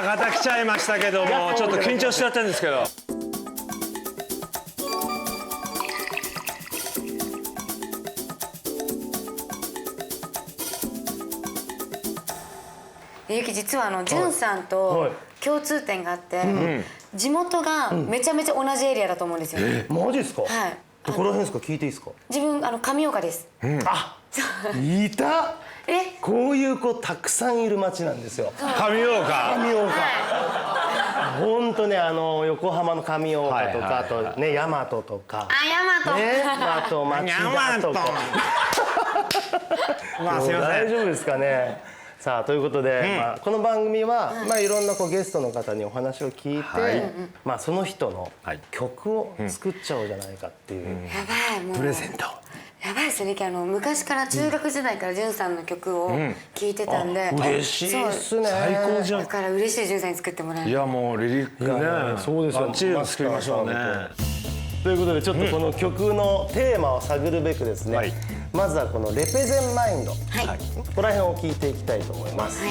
方来ちゃいましたけども、ちょっと緊張しちゃったんですけど。ゆき実はじゅんさんと共通点があって、地元がめちゃめちゃ同じエリアだと思うんですよ。マジですか？はい。どこら辺ですか？聞いていいですか？自分上岡です。あ、いた。え？こういう子たくさんいる町なんですよ。上岡。上岡。本当ね、横浜の上岡とか、あとね大和とか。あ、大和。ね、あと町田とか。まあすみません。大丈夫ですかね。さあということで、この番組はいろんなゲストの方にお話を聞いて、その人の曲を作っちゃおうじゃないかっていう、やばい、もうプレゼント。やばいですね。昔から中学時代からじゅんさんの曲を聴いてたんで、嬉しいっすね。最高じゃん。だから嬉しいじゅんさんに作ってもらえる。いやもうリリックね。そうですよ。バッチリ作りましょうね。ということでちょっとこの曲のテーマを探るべくですね、まずはこのレペゼンマインド、ここら辺を聞いていきたいと思います。そ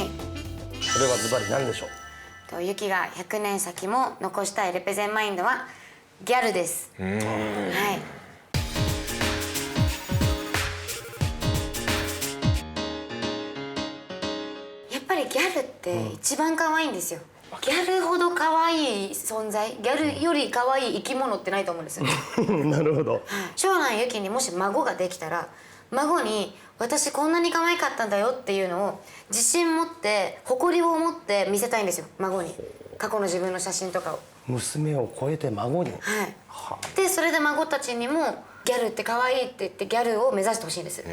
れはズバリ何でしょう？ゆきが100年先も残したいレペゼンマインドはギャルです。はい。やっぱりギャルって一番可愛いんですよ。ギャルほど可愛い存在、ギャルより可愛い生き物ってないと思うんですよ。なるほど。将来ゆきにもし孫ができたら、孫に私こんなに可愛かったんだよっていうのを自信持って誇りを持って見せたいんですよ、孫に。過去の自分の写真とかを。娘を超えて孫に。はい。でそれで孫たちにもギャルって可愛いって言ってギャルを目指してほしいんです。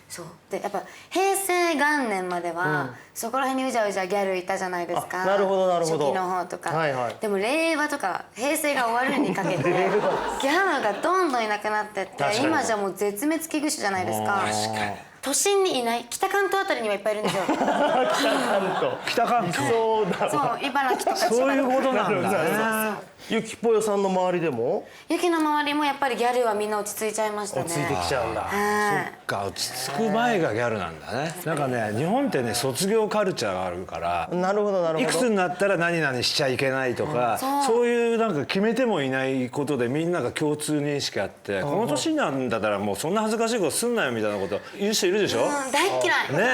そうでやっぱ平成元年までは、そこら辺にうじゃうじゃギャルいたじゃないですか。なるほどなるほど。初期の方とか、でも令和とか平成が終わるにかけてギャルがどんどんいなくなってって、今じゃもう絶滅危惧種じゃないですか。都心にいない、北関東あたりにはいっぱいいるんですよ。北関東。そうだ。そう、茨城とか千葉とか。そういうことなんだね。ゆきぽよさんの周りでも？ゆきの周りもやっぱりギャルはみんな落ち着いちゃいましたね。落ち着いてきちゃうんだ。落ち着く前がギャルなんだね。なんかね、日本ってね卒業カルチャーがあるから、なるほどなるほど。いくつになったら何々しちゃいけないとか、そういうなんか決めてもいないことでみんなが共通認識あって、この年なんだったらもうそんな恥ずかしいことすんなよみたいなこと言う人いるでしょ。大嫌い。ね。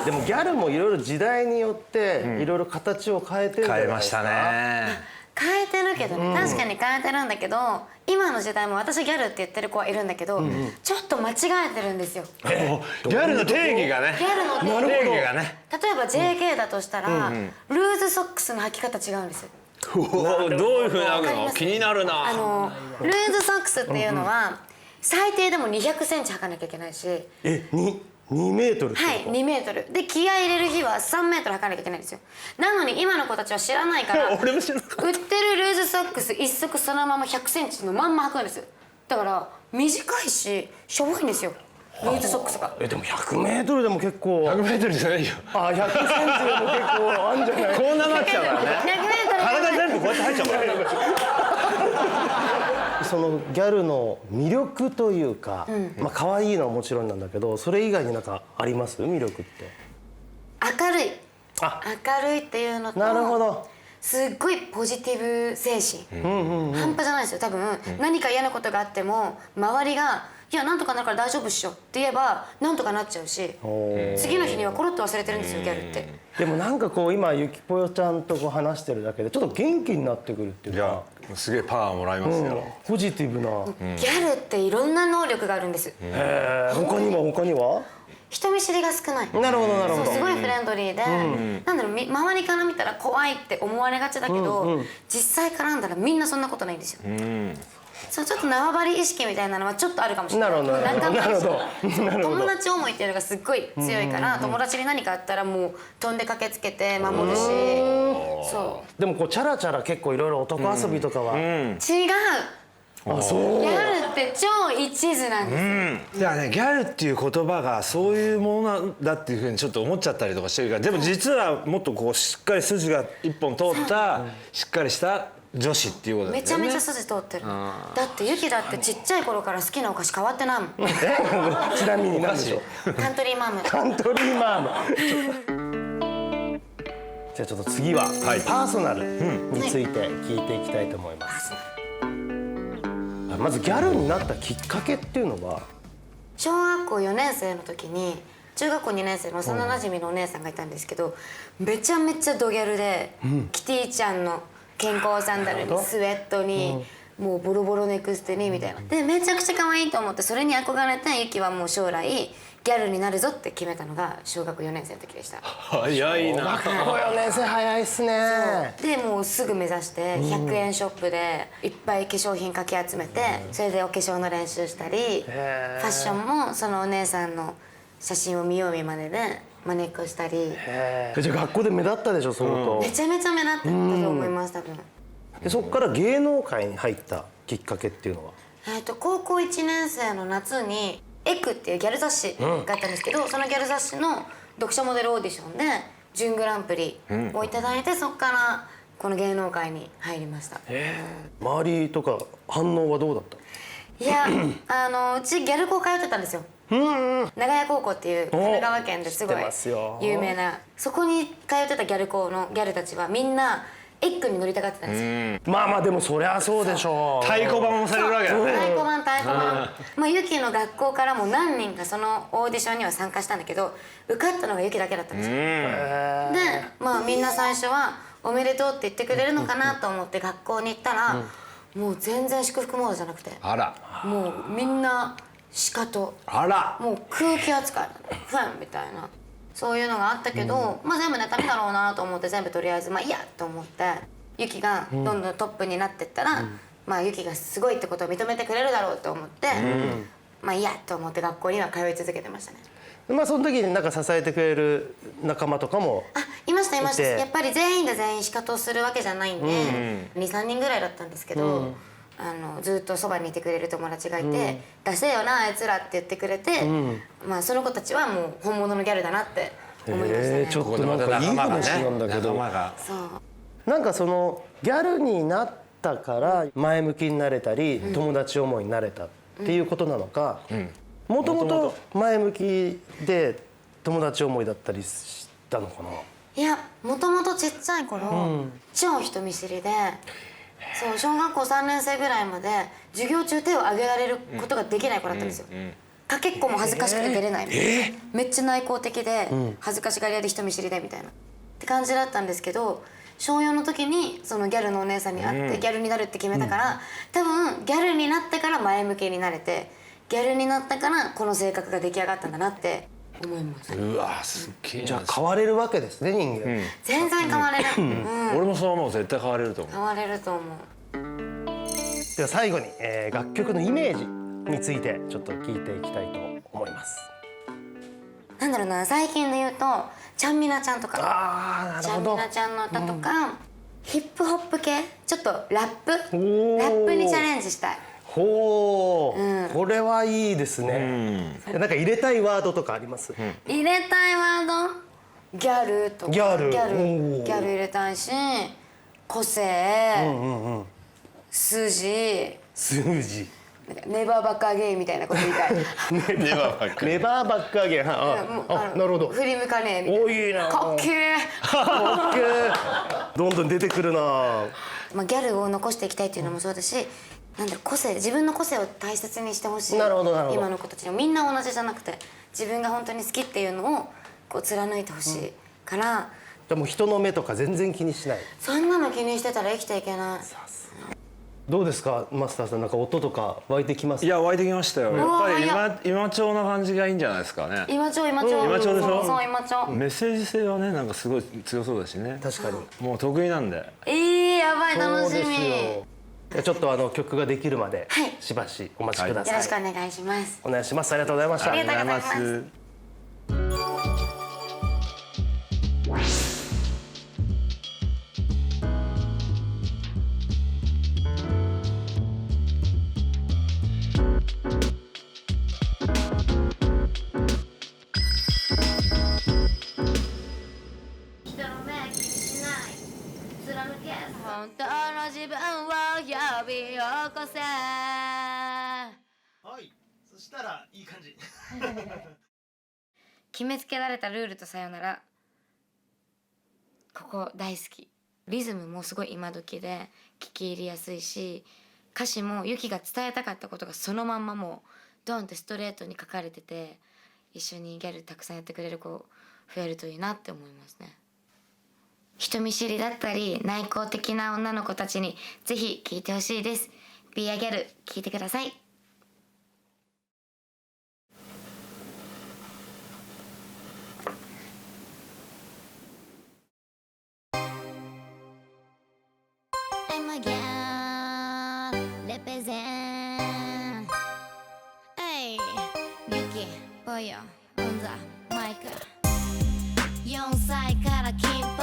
でもギャルもいろいろ時代によっていろいろ形を変えてるじゃないですか。変えましたね。変えてるけどね、確かに変えてるんだけど、今の時代も私ギャルって言ってる子はいるんだけど、ちょっと間違えてるんですよ。ギャルの定義がね。ギャルの定義がね。例えば JK だとしたら、ルーズソックスの履き方違うんですよ。どういうふうに履くの？気になるな。ルーズソックスっていうのは最低でも200センチ履かなきゃいけないし。2メートルってこと？はい、2メートルで気合い入れる日は3メートル履かなきゃいけないんですよ。なのに今の子たちは知らないから俺も知らなかった。売ってるルーズソックス一足そのまま100センチのまんま履くんです。だから短いししょぼいんですよ、ルーズソックスが。でも100メートルでも結構。100メートルじゃないよ。あ、100センチでも結構あんじゃない？こんななっちゃうからね。100メートル体全部こうやって入っちゃうからね。そのギャルの魅力というか、可愛いのはもちろんなんだけど、それ以外になんかあります？魅力って。明るい。明るいっていうのと、なるほど。すっごいポジティブ精神、半端じゃないですよ。多分、何か嫌なことがあっても周りが「いやなんとかなるから大丈夫っしょ」って言えばなんとかなっちゃうし、次の日にはコロッと忘れてるんですよ、ギャルって。でもなんか今ゆきぽよちゃんと話してるだけでちょっと元気になってくるっていうか。いやすげえパワーもらいますよ。ポジティブな。ギャルっていろんな能力があるんです。他には人見知りが少ない。なるほどなるほど。すごいフレンドリーで、なんだろう、周りから見たら怖いって思われがちだけど、実際絡んだらみんなそんなことないんですよ。そう、ちょっと縄張り意識みたいなのはちょっとあるかもしれない。なるほど。友達思いっていうのがすっごい強いから、友達に何かあったらもう飛んで駆けつけて守るし。そう。でもチャラチャラ結構いろいろ男遊びとかは。違う。あ、そう。ギャルって超一途なんです。だからね、ギャルっていう言葉がそういうものなんだっていうふうにちょっと思っちゃったりとかしてるから、でも実はもっとしっかり筋が一本通ったしっかりした女子っていうことだよね。めちゃめちゃ筋通ってる。だってゆきだってちっちゃい頃から好きなお菓子変わってないもん。ちなみに何でしょう？カントリーマーム。カントリーマーム。じゃあちょっと次はパーソナルについて聞いていきたいと思います。まずギャルになったきっかけっていうのは？小学校4年生の時に中学校2年生の幼なじみのお姉さんがいたんですけど、めちゃめちゃドギャルで、キティちゃんの健康サンダルにスウェットに、もうボロボロネクステにみたいなで、めちゃくちゃ可愛いと思って、それに憧れてユキはもう将来ギャルになるぞって決めたのが小学4年生の時でした。早いな。小学校4年生早いっすね。でもうすぐ目指して100円ショップでいっぱい化粧品かき集めて、それでお化粧の練習したり、ファッションもそのお姉さんの写真を見よう見まねで真似っこしたり。じゃあ学校で目立ったでしょ相当。めちゃめちゃ目立ってたと思います多分。でそこから芸能界に入ったきっかけっていうのは？高校1年生の夏にエクっていうギャル雑誌があったんですけど、そのギャル雑誌の読者モデルオーディションで準グランプリをいただいて、そこからこの芸能界に入りました。周りとか反応はどうだった？いやうちギャル校通ってたんですよ。長屋高校っていう神奈川県ですごい有名な、そこに通ってたギャル校のギャルたちはみんなエッグに乗りたがってたんですよ。まあまあでもそりゃそうでしょう。太鼓判もされるわけだね。太鼓判。まあユキの学校からも何人かそのオーディションには参加したんだけど、受かったのがユキだけだったんですよ。でまあみんな最初はおめでとうって言ってくれるのかなと思って学校に行ったら、もう全然祝福モードじゃなくて、あら。もうみんなシカト、あら。もう空気扱いフンみたいな、そういうのがあったけど、まあ全部妬みだろうなと思って全部とりあえずまあいいやと思って、ユキがどんどんトップになってったら、まあユキがすごいってことを認めてくれるだろうと思って、まあいいやと思って学校には通い続けてましたね。まあその時になんか支えてくれる仲間とかもいましたいました。やっぱり全員が全員シカトするわけじゃないんで、23人ぐらいだったんですけど、ずっとそばにいてくれる友達がいて、出せよなあいつらって言ってくれて、まあその子たちはもう本物のギャルだなって思いましたね。ちょっとなんかいい話なんだけど、なんかそのギャルになったから前向きになれたり、友達思いになれたっていうことなのか、もともと前向きで友達思いだったりしたのかな？いや、もともとちっちゃい頃、超人見知りで、そう小学校3年生ぐらいまで授業中手を挙げられることができない子だったんですよ。かけっこも恥ずかしくて出れないみたいな、めっちゃ内向的で恥ずかしがり屋で人見知りでみたいなって感じだったんですけど、小4の時にそのギャルのお姉さんに会ってギャルになるって決めたから、多分ギャルになってから前向きになれて、ギャルになったからこの性格が出来上がったんだなって思います。うわすっげえ。じゃあ変われるわけですね人間。全然変われる。俺もそう思う。絶対変われると思う。変われると思う。では最後に、楽曲のイメージについてちょっと聞いていきたいと思います。なんだろうな、最近で言うとちゃんみなちゃんとか、ちゃんみなちゃんの歌とか、ヒップホップ系、ちょっとラップにチャレンジしたい。ほう、これはいいですね。なんか入れたいワードとかあります？入れたいワード、ギャルとか、ギャル入れたいし、個性、数字、ネバーバックアゲインみたいなこと言いたい。ネバーバックアゲイン。なるほど。振り向かねえみたいな。おいいな。かっけえ。かっけえ。どんどん出てくるな。まあギャルを残していきたいっていうのもそうだし、なんだろう、自分の個性を大切にしてほしい。なるほどなるほど。今の子たちにみんな同じじゃなくて、自分が本当に好きっていうのをこう貫いてほしいから。でも人の目とか全然気にしない。そんなの気にしてたら生きていけない。どうですかマスターさん、なんか音とか湧いてきます？いや湧いてきましたよ。やっぱり今調な感じがいいんじゃないですかね。今調でしょ。そう今調。メッセージ性はねなんかすごい強そうだしね。確かに。もう得意なんで。やばい楽しみ。ちょっと曲ができるまでしばしお待ちください。よろしくお願いします。お願いします。ありがとうございました。ありがとうございます。本当の自分を呼び起こせ。はい、そしたらいい感じ。決めつけられたルールとさよなら。ここ大好き。リズムもすごい今時で聞き入りやすいし、歌詞もユキが伝えたかったことがそのまんまもうドンってストレートに書かれてて、一緒にギャルたくさんやってくれる子増えるといいなって思いますね。人見知りだったり内向的な女の子たちにぜひ聴いてほしいです。Be a Girl、聴いてください。I'm a girl, represent. Hey, Yuki, Boyo, on the mic. 4歳から金髪、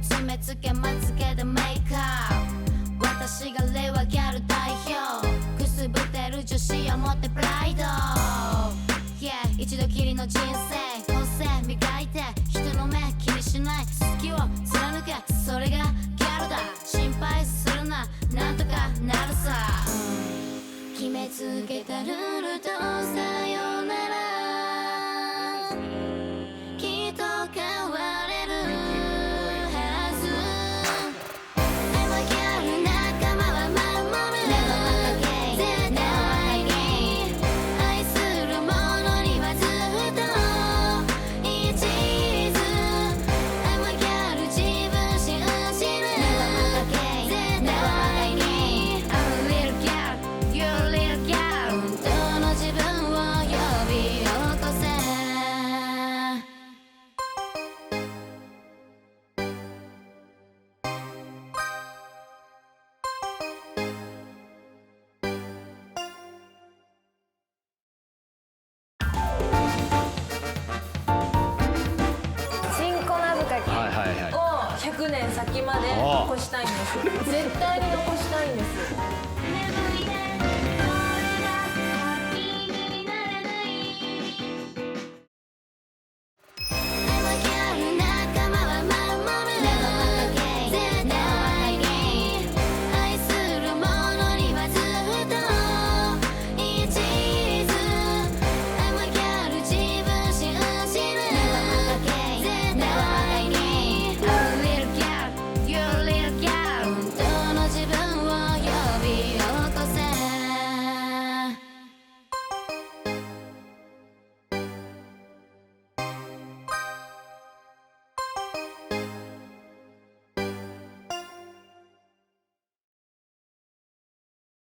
爪つけまつげでメイクアップ。私が令和ギャル代表、くすぶってる女子を持ってプライド。Yeah、一度きりの人生、個性磨いて人の目気にしない好きを貫け、それがギャルだ。心配するな、なんとかなるさ。決めつけたルールとさよなら、きっと変われるはず。I'm a girl、仲間は守る。絶対に愛する者にはずっと一途。I'm a girl、自分信じる。絶対に I'm a little girl、You're a little girl、本当の自分を呼び起こせ。新粉ぶかけはいはいはい。を100年先まで残したいんです。絶対に残したいんです。